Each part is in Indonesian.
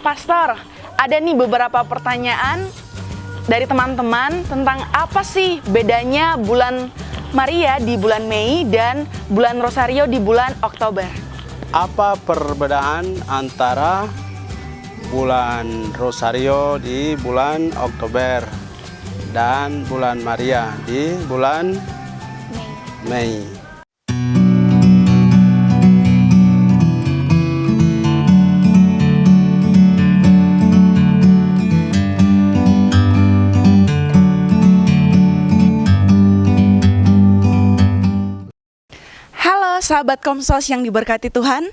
Pastor, ada nih beberapa pertanyaan dari teman-teman tentang apa sih bedanya bulan Maria di bulan Mei dan bulan Rosario di bulan Oktober. Apa perbedaan antara bulan Rosario di bulan Oktober dan bulan Maria di bulan Mei? Halo sahabat Komsos yang diberkati Tuhan,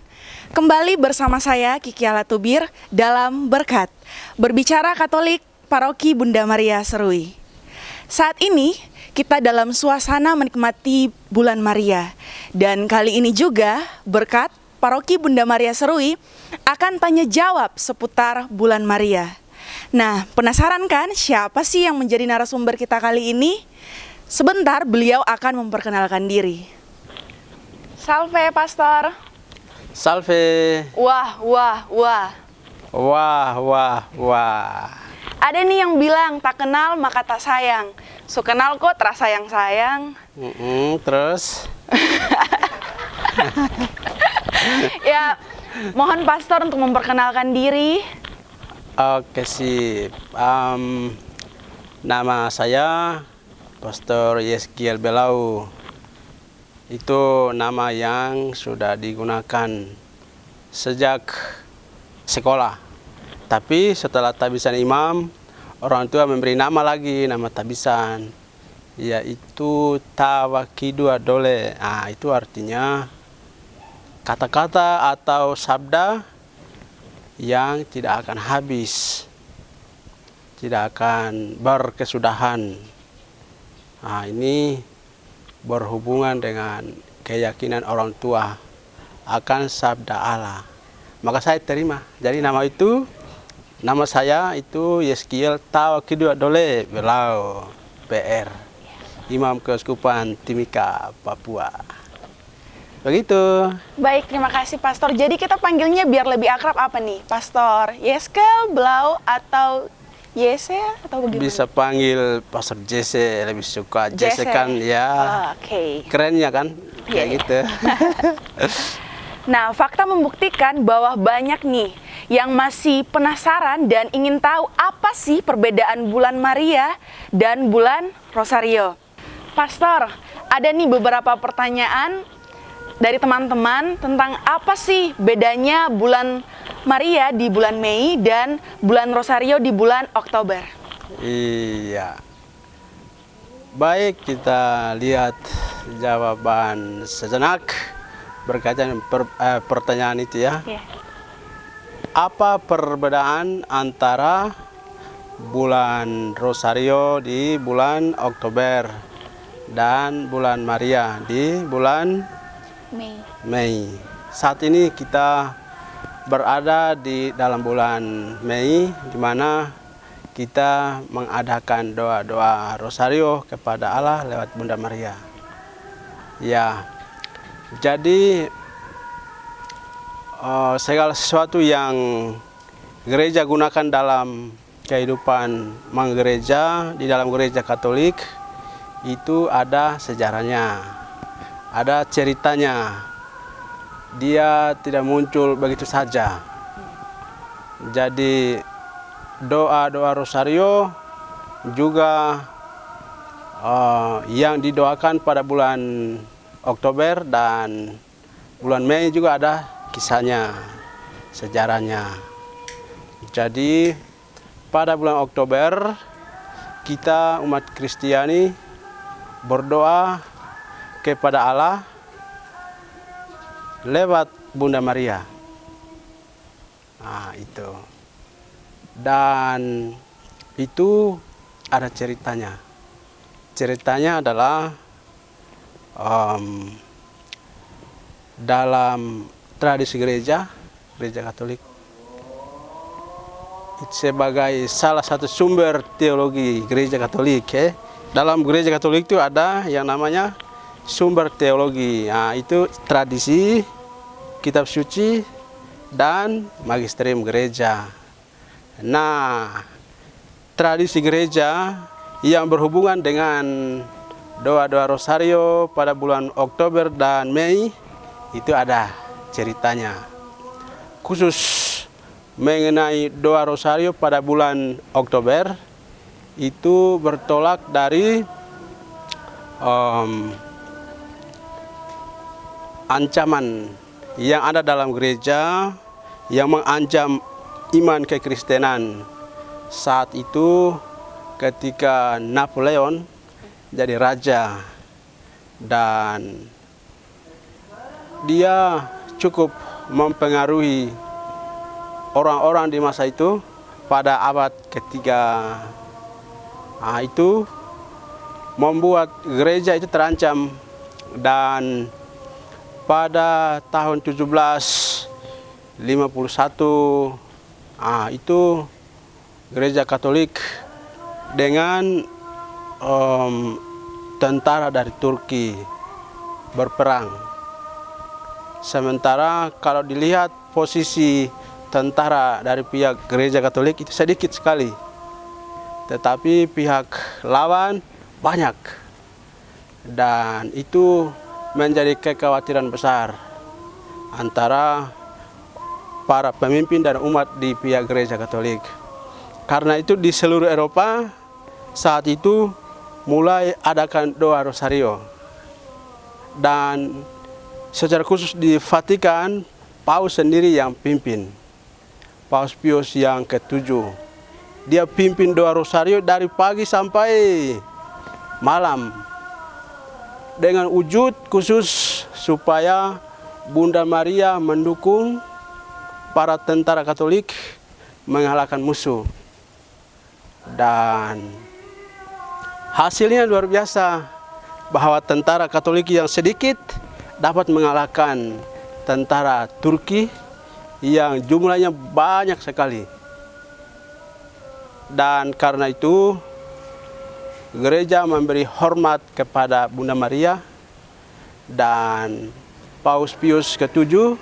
kembali bersama saya Kiki Alatubir dalam Berkat, berbicara Katolik Paroki Bunda Maria Serui. Saat ini kita dalam suasana menikmati bulan Maria, dan kali ini juga Berkat Paroki Bunda Maria Serui akan tanya jawab seputar bulan Maria. Nah, penasaran kan siapa sih yang menjadi narasumber kita kali ini? Sebentar beliau akan memperkenalkan diri. Salve, Pastor. Salve. Wah. Ada nih yang bilang tak kenal maka tak sayang. So kenal kok terasa sayang. Terus? Ya, mohon Pastor untuk memperkenalkan diri. Oke, sip. Nama saya Pastor Yeskiel Belau. Itu nama yang sudah digunakan sejak sekolah. Tapi setelah tabisan imam, orang tua memberi nama lagi, nama tabisan, yaitu Tawakidua Dole. Nah, itu artinya kata-kata atau sabda yang tidak akan habis, tidak akan berkesudahan. Nah, ini berhubungan dengan keyakinan orang tua akan sabda Allah. Maka saya terima. Jadi nama saya itu Yeskiel Tawakidua Dole Belau, PR, Imam Keuskupan Timika, Papua. Begitu. Baik, terima kasih Pastor. Jadi kita panggilnya biar lebih akrab apa nih? Pastor Yeskiel Belau atau Jesse atau bagaimana? Bisa panggil Pastor Jesse, lebih suka. Jesse kan ya, kerennya kan, kayak gitu. Nah, fakta membuktikan bahwa banyak nih yang masih penasaran dan ingin tahu apa sih perbedaan bulan Maria dan bulan Rosario. Pastor, ada nih beberapa pertanyaan dari teman-teman tentang apa sih bedanya bulan Maria di bulan Mei dan bulan Rosario di bulan Oktober. Iya. Baik, kita lihat jawaban sejenak berkaitan pertanyaan itu ya. Apa perbedaan antara bulan Rosario di bulan Oktober dan bulan Maria di bulan Mei? Saat ini kita berada di dalam bulan Mei, di mana kita mengadakan doa-doa Rosario kepada Allah lewat Bunda Maria. Ya, jadi segala sesuatu yang gereja gunakan dalam kehidupan menggereja di dalam gereja Katolik itu ada sejarahnya, ada ceritanya. Dia tidak muncul begitu saja. Jadi doa-doa Rosario juga yang didoakan pada bulan Oktober dan bulan Mei juga ada kisahnya, sejarahnya. Jadi pada bulan Oktober kita umat Kristiani berdoa kepada Allah lewat Bunda Maria. Nah, itu. Dan itu ada ceritanya. Ceritanya adalah dalam tradisi gereja Katolik. Itu sebagai salah satu sumber teologi gereja Katolik. Dalam gereja Katolik itu ada yang namanya sumber teologi. Nah, itu tradisi, kitab suci, dan magisterium gereja. Nah, tradisi gereja yang berhubungan dengan doa-doa rosario pada bulan Oktober dan Mei itu ada ceritanya. Khusus mengenai doa rosario pada bulan Oktober itu bertolak dari ancaman yang ada dalam gereja yang mengancam iman kekristenan. Saat itu ketika Napoleon jadi raja dan dia cukup mempengaruhi orang-orang di masa itu pada abad ketiga. Nah, itu membuat gereja itu terancam dan pada tahun 1751 itu gereja Katolik dengan tentara dari Turki berperang. Sementara kalau dilihat posisi tentara dari pihak gereja Katolik itu sedikit sekali, tetapi pihak lawan banyak, dan itu menjadi kekhawatiran besar antara para pemimpin dan umat di pihak gereja Katolik. Karena itu di seluruh Eropa saat itu mulai adakan doa rosario, dan secara khusus di Vatikan Paus sendiri yang pimpin, Paus Pius yang ke-7. Dia pimpin doa rosario dari pagi sampai malam dengan wujud khusus supaya Bunda Maria mendukung para tentara Katolik mengalahkan musuh. Dan hasilnya luar biasa, bahwa tentara Katolik yang sedikit dapat mengalahkan tentara Turki yang jumlahnya banyak sekali. Dan karena itu gereja memberi hormat kepada Bunda Maria, dan Paus Pius ke-7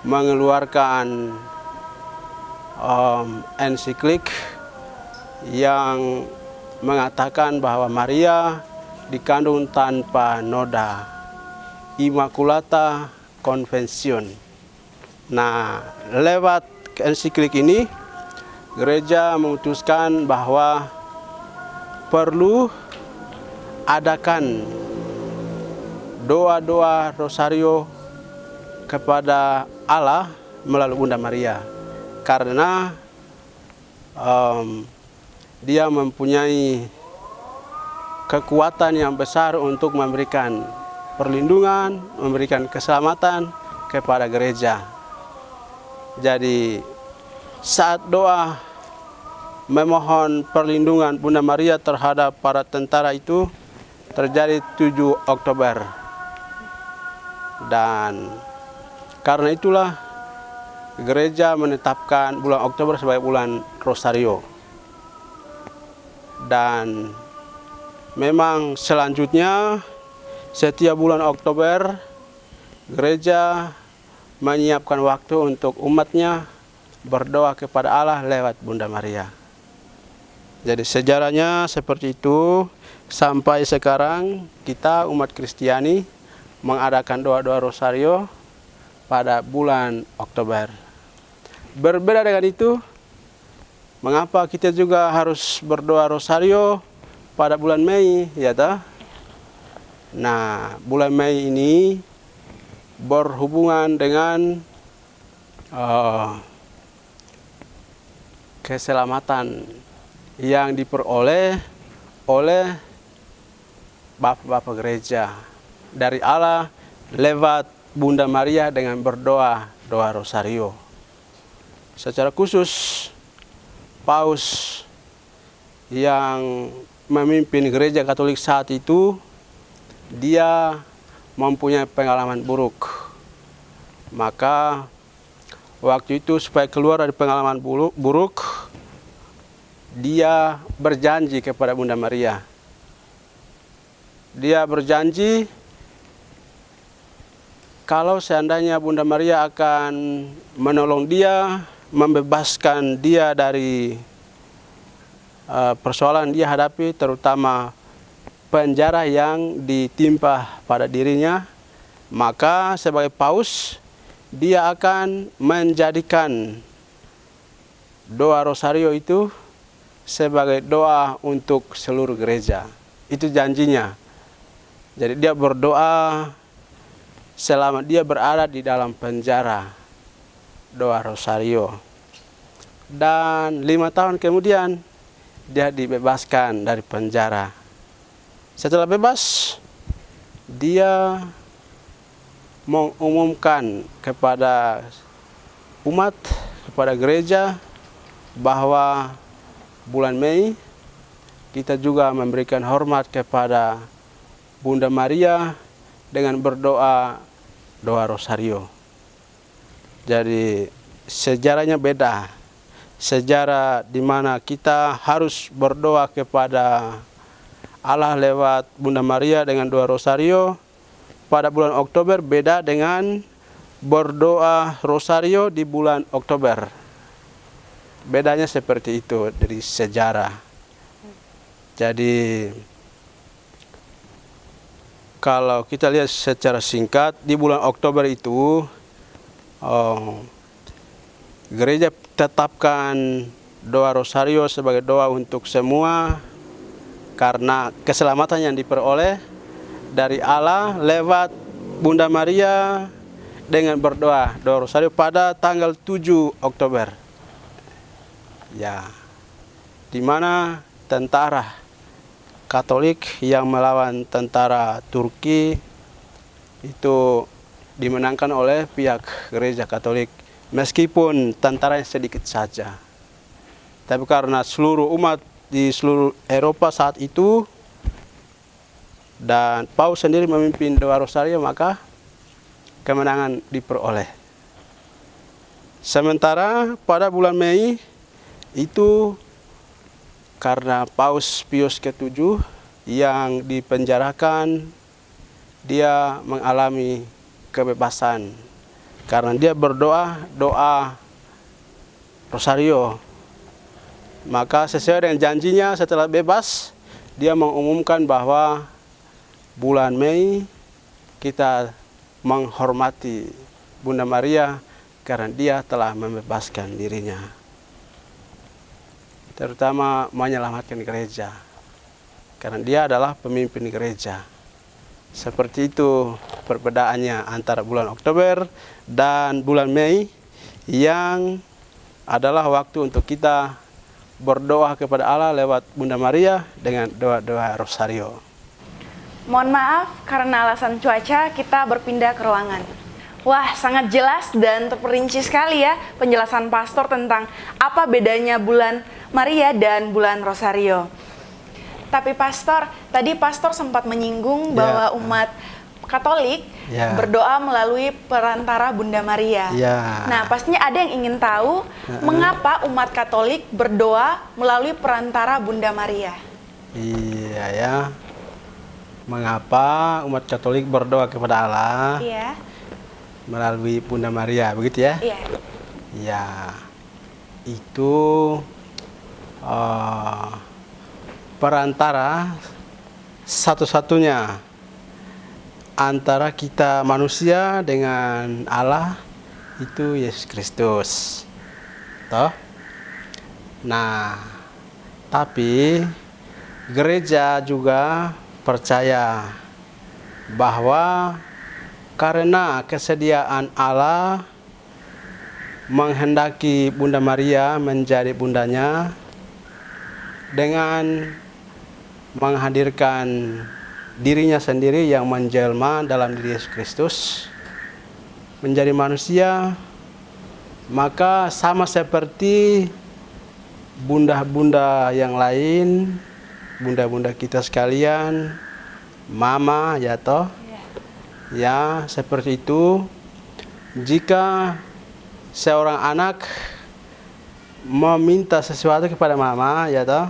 mengeluarkan ensiklik yang mengatakan bahwa Maria dikandung tanpa noda, Immaculata Conception. Nah, lewat ensiklik ini gereja memutuskan bahwa perlu adakan doa-doa rosario kepada Allah melalui Bunda Maria, karena dia mempunyai kekuatan yang besar untuk memberikan perlindungan, memberikan keselamatan kepada gereja. Jadi saat doa memohon perlindungan Bunda Maria terhadap para tentara itu terjadi 7 Oktober. Dan karena itulah gereja menetapkan bulan Oktober sebagai bulan Rosario. Dan memang selanjutnya setiap bulan Oktober gereja menyiapkan waktu untuk umatnya berdoa kepada Allah lewat Bunda Maria. Jadi sejarahnya seperti itu, sampai sekarang kita umat Kristiani mengadakan doa-doa rosario pada bulan Oktober. Berbeda dengan itu, mengapa kita juga harus berdoa rosario pada bulan Mei, ya toh? Nah, bulan Mei ini berhubungan dengan keselamatan yang diperoleh oleh Bapak-Bapak gereja dari Allah lewat Bunda Maria dengan berdoa doa rosario. Secara khusus Paus yang memimpin gereja Katolik saat itu, dia mempunyai pengalaman buruk. Maka waktu itu supaya keluar dari pengalaman buruk, dia berjanji kepada Bunda Maria. Dia berjanji kalau seandainya Bunda Maria akan menolong dia membebaskan dia dari persoalan dia hadapi, terutama penjara yang ditimpa pada dirinya, maka sebagai paus dia akan menjadikan doa rosario itu sebagai doa untuk seluruh gereja. Itu janjinya. Jadi dia berdoa selama dia berada di dalam penjara, doa rosario. Dan 5 tahun kemudian dia dibebaskan dari penjara. Setelah bebas, dia mengumumkan kepada umat, kepada gereja, bahwa bulan Mei kita juga memberikan hormat kepada Bunda Maria dengan berdoa doa rosario. Jadi sejarahnya beda. Sejarah di mana kita harus berdoa kepada Allah lewat Bunda Maria dengan doa rosario pada bulan Oktober beda dengan berdoa rosario di bulan Oktober. Bedanya seperti itu dari sejarah. Jadi kalau kita lihat secara singkat, di bulan Oktober itu gereja tetapkan doa rosario sebagai doa untuk semua karena keselamatan yang diperoleh dari Allah lewat Bunda Maria dengan berdoa doa rosario pada tanggal 7 Oktober. Ya, di mana tentara Katolik yang melawan tentara Turki itu dimenangkan oleh pihak gereja Katolik, meskipun tentaranya sedikit saja. Tapi karena seluruh umat di seluruh Eropa saat itu dan Paus sendiri memimpin doa rosario, maka kemenangan diperoleh. Sementara pada bulan Mei itu karena Paus Pius ke-7 yang dipenjarakan, dia mengalami kebebasan karena dia berdoa doa rosario. Maka sesuai dengan janjinya setelah bebas, dia mengumumkan bahwa bulan Mei kita menghormati Bunda Maria karena dia telah membebaskan dirinya, terutama menyelamatkan gereja karena dia adalah pemimpin gereja. Seperti itu perbedaannya antara bulan Oktober dan bulan Mei, yang adalah waktu untuk kita berdoa kepada Allah lewat Bunda Maria dengan doa-doa rosario. Mohon maaf, karena alasan cuaca kita berpindah ke ruangan. Wah, sangat jelas dan terperinci sekali ya penjelasan pastor tentang apa bedanya bulan Maria dan bulan Rosario. Tapi pastor, tadi pastor sempat menyinggung bahwa umat Katolik berdoa melalui perantara Bunda Maria. Nah, pastinya ada yang ingin tahu mengapa umat Katolik berdoa melalui perantara Bunda Maria. Iya ya. Mengapa umat Katolik berdoa kepada Allah? Iya. Melalui Bunda Maria, begitu ya? Iya. Ya, itu perantara satu-satunya antara kita manusia dengan Allah, itu Yesus Kristus. Toh? Nah, tapi gereja juga percaya bahwa karena kesediaan Allah menghendaki Bunda Maria menjadi bundanya dengan menghadirkan dirinya sendiri yang menjelma dalam diri Yesus Kristus menjadi manusia, maka sama seperti bunda-bunda yang lain, bunda-bunda kita sekalian, mama ya toh, ya seperti itu. Jika seorang anak meminta sesuatu kepada mama ya toh,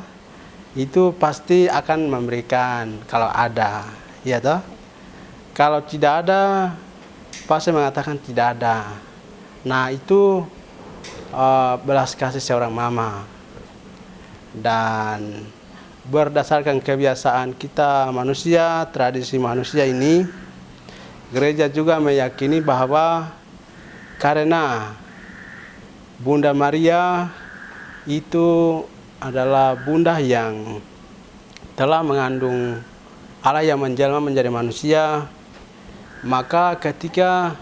itu pasti akan memberikan kalau ada ya toh. Kalau tidak ada pasti mengatakan tidak ada. Nah itu belas kasih seorang mama. Dan berdasarkan kebiasaan kita manusia, tradisi manusia ini, gereja juga meyakini bahwa karena Bunda Maria itu adalah bunda yang telah mengandung Allah yang menjelma menjadi manusia, maka ketika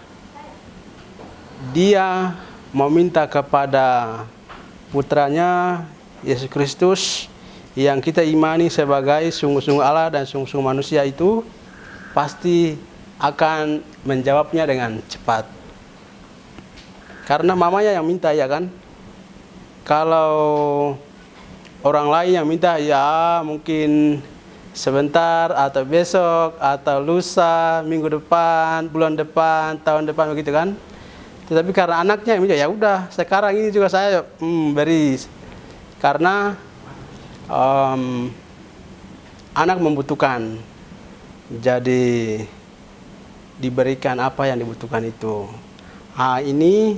dia meminta kepada putranya Yesus Kristus yang kita imani sebagai sungguh-sungguh Allah dan sungguh-sungguh manusia itu pasti akan menjawabnya dengan cepat. Karena mamanya yang minta, ya kan? Kalau orang lain yang minta, ya mungkin sebentar atau besok atau lusa, minggu depan, bulan depan, tahun depan, begitu kan? Tetapi karena anaknya yang minta, ya udah sekarang ini juga saya beri. Karena anak membutuhkan, jadi diberikan apa yang dibutuhkan itu. Ini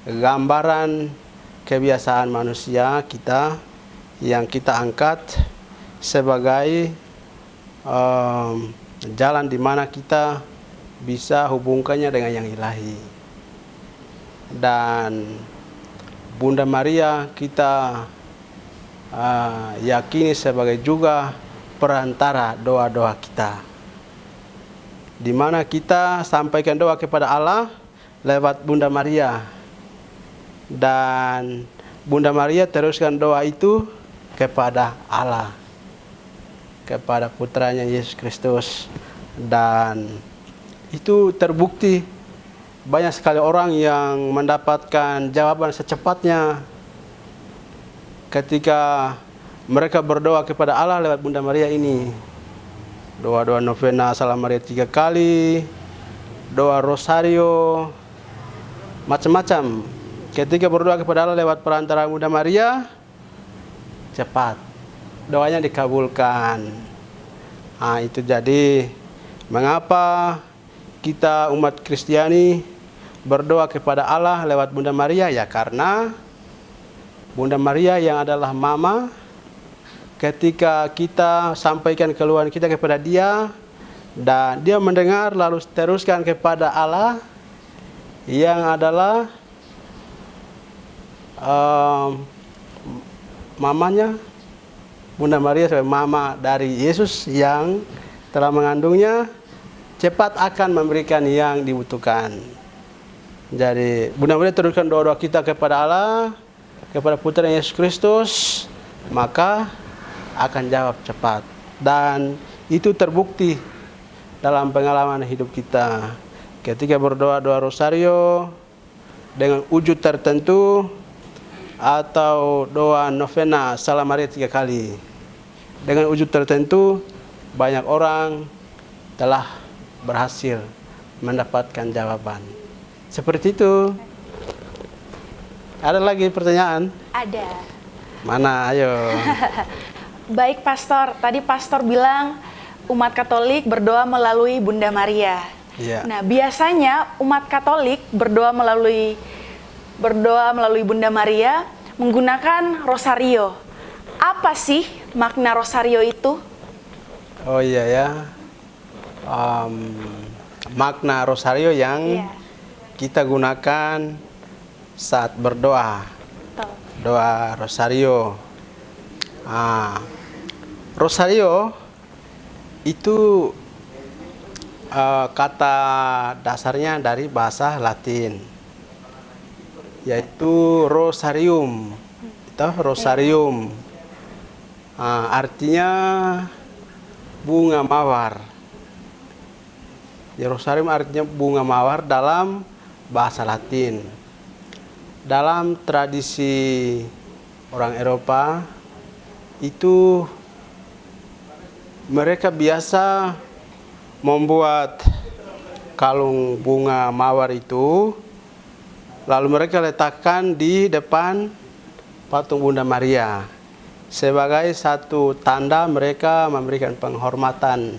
gambaran kebiasaan manusia kita yang kita angkat sebagai jalan di mana kita bisa hubungkannya dengan yang ilahi. Dan Bunda Maria kita yakini sebagai juga perantara doa-doa kita, di mana kita sampaikan doa kepada Allah lewat Bunda Maria, dan Bunda Maria teruskan doa itu kepada Allah, kepada putranya Yesus Kristus. Dan itu terbukti banyak sekali orang yang mendapatkan jawaban secepatnya ketika mereka berdoa kepada Allah lewat Bunda Maria ini. Doa-doa novena Salam Maria 3 kali, doa rosario, macam-macam. Ketika berdoa kepada Allah lewat perantara Bunda Maria, cepat doanya dikabulkan. Itu jadi mengapa kita umat Kristiani berdoa kepada Allah lewat Bunda Maria, ya karena Bunda Maria yang adalah mama, ketika kita sampaikan keluhan kita kepada dia dan dia mendengar lalu teruskan kepada Allah yang adalah mamanya, Bunda Maria sebagai mama dari Yesus yang telah mengandungnya, cepat akan memberikan yang dibutuhkan. Jadi Bunda Maria teruskan doa-doa kita kepada Allah, kepada putra Yesus Kristus, maka akan jawab cepat. Dan itu terbukti dalam pengalaman hidup kita. Ketika berdoa doa rosario dengan wujud tertentu, atau doa novena Salam Maria 3 kali dengan wujud tertentu, banyak orang telah berhasil mendapatkan jawaban. Seperti itu. Ada lagi pertanyaan? Ada. Mana? Ayo. Baik Pastor, tadi Pastor bilang umat Katolik berdoa melalui Bunda Maria. Iya. Nah, biasanya umat Katolik berdoa melalui Bunda Maria menggunakan rosario. Apa sih makna rosario itu? Oh iya ya. Makna rosario yang kita gunakan saat berdoa. Betul. Doa rosario. Rosario itu kata dasarnya dari bahasa Latin, yaitu rosarium. Itu rosarium. Artinya bunga mawar. Ya, rosarium artinya bunga mawar dalam bahasa Latin. Dalam tradisi orang Eropa itu mereka biasa membuat kalung bunga mawar itu, lalu mereka letakkan di depan patung Bunda Maria sebagai satu tanda mereka memberikan penghormatan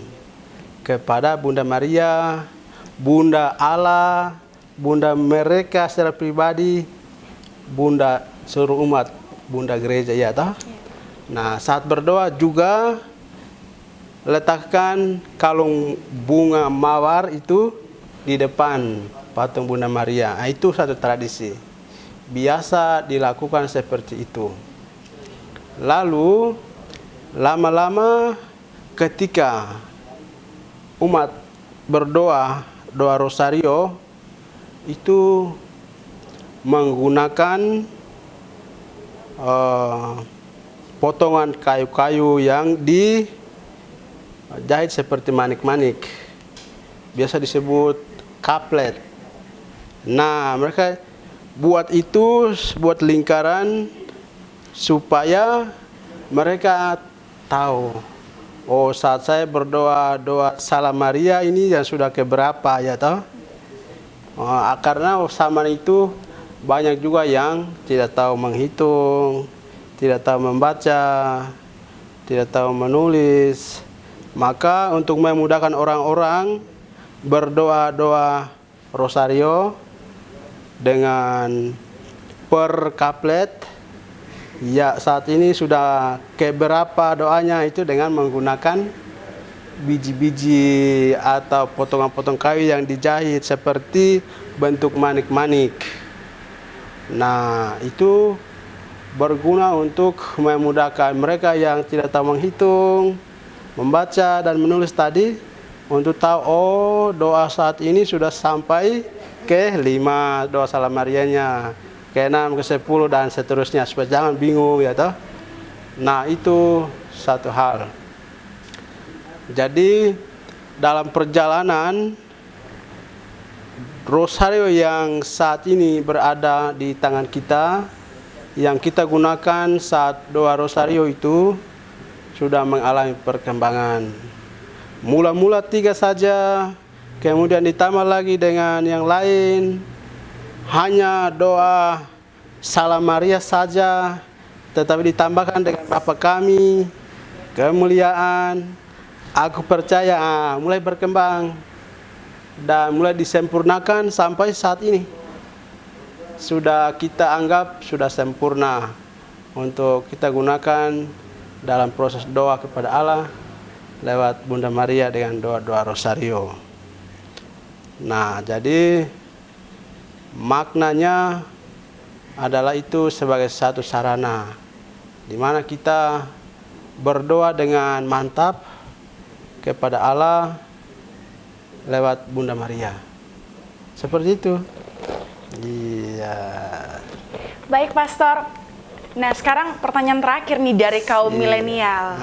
kepada Bunda Maria, Bunda Allah, Bunda mereka secara pribadi, Bunda seluruh umat, Bunda Gereja ya toh. Nah, saat berdoa juga letakkan kalung bunga mawar itu di depan patung Bunda Maria. Nah, itu satu tradisi. Biasa dilakukan seperti itu. Lalu lama-lama ketika umat berdoa, doa rosario itu menggunakan potongan kayu-kayu yang dijahit seperti manik-manik. Biasa disebut kaplet. Nah, mereka buat itu, buat lingkaran supaya mereka tahu, oh saat saya berdoa doa Salam Maria ini yang sudah keberapa ya toh. Karena zaman itu banyak juga yang tidak tahu menghitung, tidak tahu membaca, tidak tahu menulis. Maka untuk memudahkan orang-orang berdoa-doa rosario dengan per kaplet, ya saat ini sudah keberapa doanya itu dengan menggunakan biji-biji atau potongan-potong kayu yang dijahit seperti bentuk manik-manik. Nah, itu berguna untuk memudahkan mereka yang tidak tahu menghitung, membaca dan menulis tadi, untuk tahu, oh doa saat ini sudah sampai ke 5 doa Salam Marianya, ke 6, ke 10 dan seterusnya, supaya jangan bingung ya toh. Nah, itu satu hal. Jadi dalam perjalanan rosario yang saat ini berada di tangan kita, yang kita gunakan saat doa rosario itu sudah mengalami perkembangan. Mula-mula 3 saja, kemudian ditambah lagi dengan yang lain. Hanya doa Salam Maria saja, tetapi ditambahkan dengan Bapa kami, kemuliaan, aku percaya, mulai berkembang dan mulai disempurnakan sampai saat ini. Sudah kita anggap sudah sempurna untuk kita gunakan dalam proses doa kepada Allah lewat Bunda Maria dengan doa-doa rosario. Nah, jadi maknanya adalah itu sebagai satu sarana di mana kita berdoa dengan mantap kepada Allah lewat Bunda Maria. Seperti itu. Iya. Baik, Pastor. Nah, sekarang pertanyaan terakhir nih dari kaum milenial.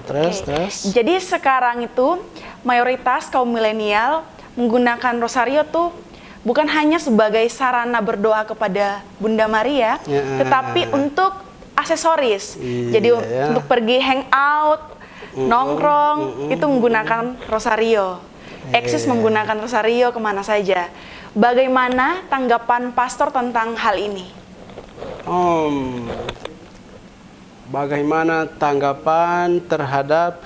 Terus. Jadi sekarang itu mayoritas kaum milenial menggunakan rosario tuh bukan hanya sebagai sarana berdoa kepada Bunda Maria, tetapi untuk aksesoris. Jadi untuk pergi hangout, nongkrong, itu menggunakan rosario. Eksis menggunakan rosario kemana saja. Bagaimana tanggapan Pastor tentang hal ini? Bagaimana tanggapan terhadap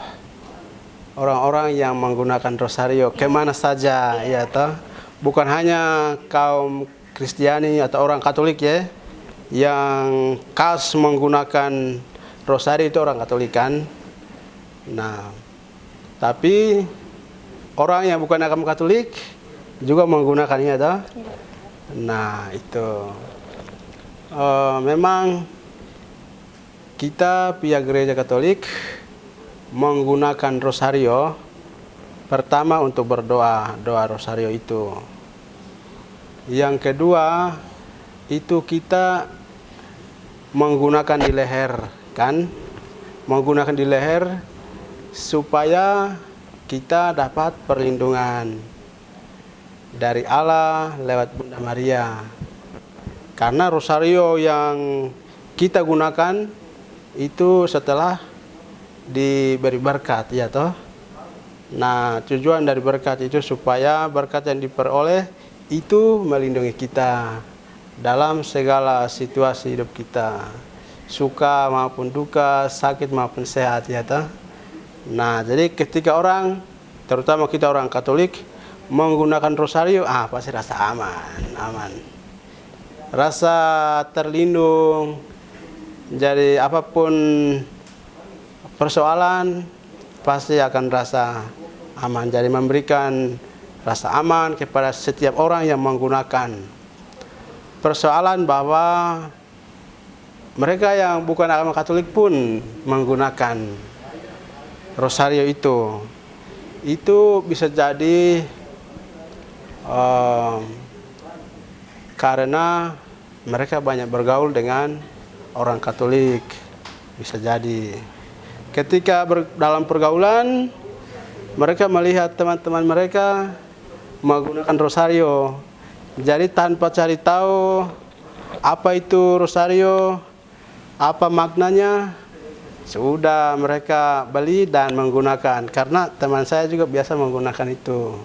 orang-orang yang menggunakan rosario kemana saja ya toh? Bukan hanya kaum Kristiani atau orang Katolik ya, yang khas menggunakan rosario itu orang Katolik kan. Nah, tapi orang yang bukan agama Katolik juga menggunakannya toh. Nah, itu memang kita pihak Gereja Katolik menggunakan rosario pertama untuk berdoa, doa rosario itu. Yang kedua, itu kita menggunakan di leher, kan? Menggunakan di leher supaya kita dapat perlindungan dari Allah lewat Bunda Maria. Karena rosario yang kita gunakan itu setelah diberi berkat, ya toh. Nah, tujuan dari berkat itu supaya berkat yang diperoleh itu melindungi kita dalam segala situasi hidup kita, suka maupun duka, sakit maupun sehat, ya toh. Nah, jadi ketika orang, terutama kita orang Katolik, menggunakan rosario, pasti rasa aman. rasa terlindung. Jadi apapun persoalan pasti akan rasa aman. Jadi memberikan rasa aman kepada setiap orang yang menggunakan. Persoalan bahwa mereka yang bukan agama Katolik pun menggunakan rosario itu bisa jadi karena mereka banyak bergaul dengan orang Katolik. Bisa jadi ketika dalam pergaulan mereka melihat teman-teman mereka menggunakan rosario, jadi tanpa cari tahu apa itu rosario, apa maknanya, sudah mereka beli dan menggunakan. Karena teman saya juga biasa menggunakan itu.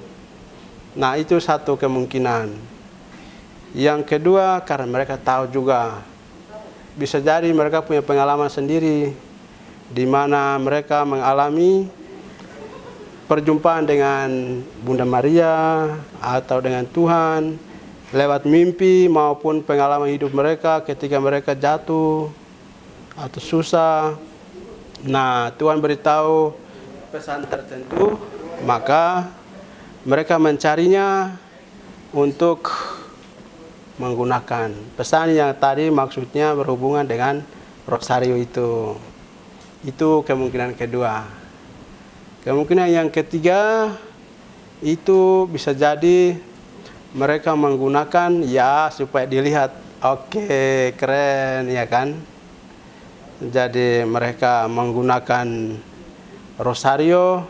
Nah, itu satu kemungkinan. Yang kedua, karena mereka tahu juga, bisa jadi mereka punya pengalaman sendiri, di mana mereka mengalami perjumpaan dengan Bunda Maria atau dengan Tuhan lewat mimpi maupun pengalaman hidup mereka ketika mereka jatuh atau susah. Nah, Tuhan beritahu pesan tertentu, maka mereka mencarinya untuk menggunakan pesan yang tadi maksudnya berhubungan dengan rosario itu. Itu kemungkinan kedua. Kemungkinan yang ketiga itu bisa jadi mereka menggunakan ya supaya dilihat, oke, keren ya kan. Jadi mereka menggunakan rosario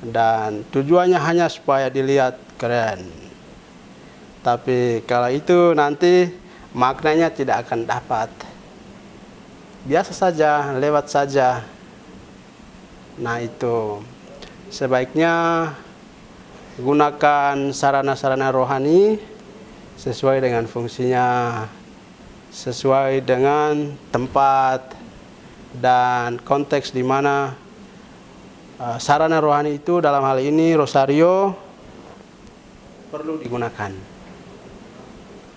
dan tujuannya hanya supaya dilihat keren. Tapi kalau itu nanti maknanya tidak akan dapat. Biasa saja, lewat saja. Nah, itu sebaiknya gunakan sarana-sarana rohani sesuai dengan fungsinya, sesuai dengan tempat dan konteks di mana sarana rohani itu, dalam hal ini rosario, perlu digunakan.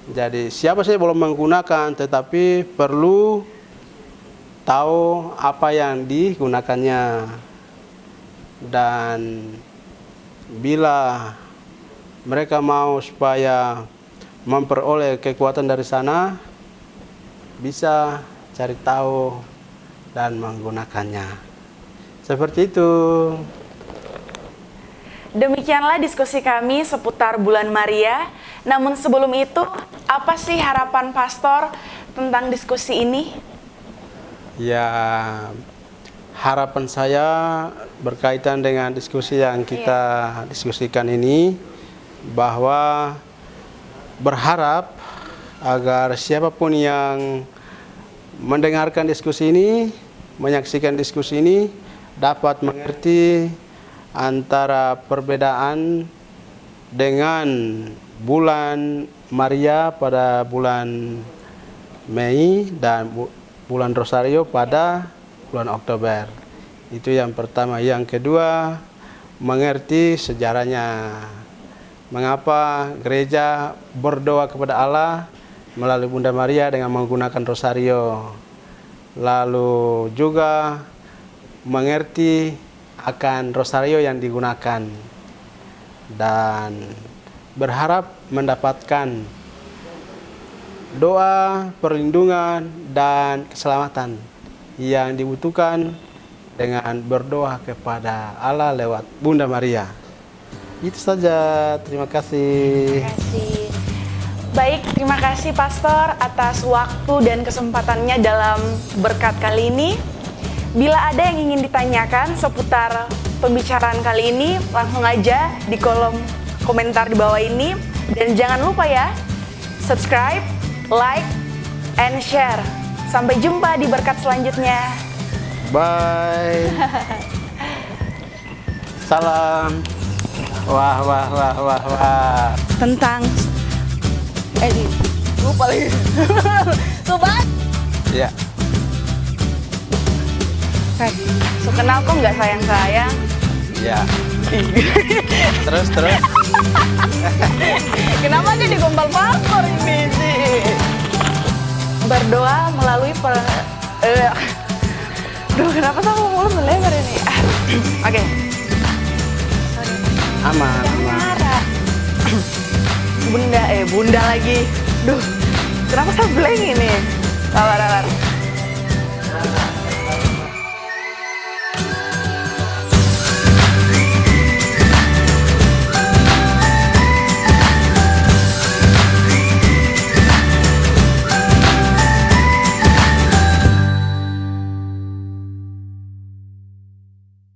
Jadi siapa saja belum menggunakan, tetapi perlu tahu apa yang digunakannya. Dan bila mereka mau supaya memperoleh kekuatan dari sana, bisa cari tahu dan menggunakannya. Seperti itu. Demikianlah diskusi kami seputar bulan Maria. Namun sebelum itu, apa sih harapan pastor tentang diskusi ini? Ya, harapan saya berkaitan dengan diskusi yang kita diskusikan ini, bahwa berharap agar siapapun yang mendengarkan diskusi ini, menyaksikan diskusi ini, dapat mengerti antara perbedaan dengan bulan Maria pada bulan Mei dan bulan Rosario pada bulan Oktober. Itu yang pertama. Yang kedua, mengerti sejarahnya. Mengapa gereja berdoa kepada Allah melalui Bunda Maria dengan menggunakan rosario. Lalu juga mengerti akan rosario yang digunakan. Dan berharap mendapatkan doa, perlindungan, dan keselamatan yang dibutuhkan dengan berdoa kepada Allah lewat Bunda Maria. Itu saja, terima kasih. Terima kasih. Baik, terima kasih Pastor atas waktu dan kesempatannya dalam berkat kali ini. Bila ada yang ingin ditanyakan seputar pembicaraan kali ini, langsung aja di kolom komentar di bawah ini. Dan jangan lupa ya, subscribe, like, and share. Sampai jumpa di berkat selanjutnya. Bye. Salam. Wah, wah, wah, wah, wah. Tentang lupa lagi. Sobat. Ya. So kenal kok nggak sayang-sayang. Ya. Terus. Kenapa jadi gombal paspor ini sih? Berdoa melalui Duh, kenapa sama mulut melebar ini? Oke. Aman, aman. Marah. Bunda lagi. Duh, kenapa saya blank ini? Sabar.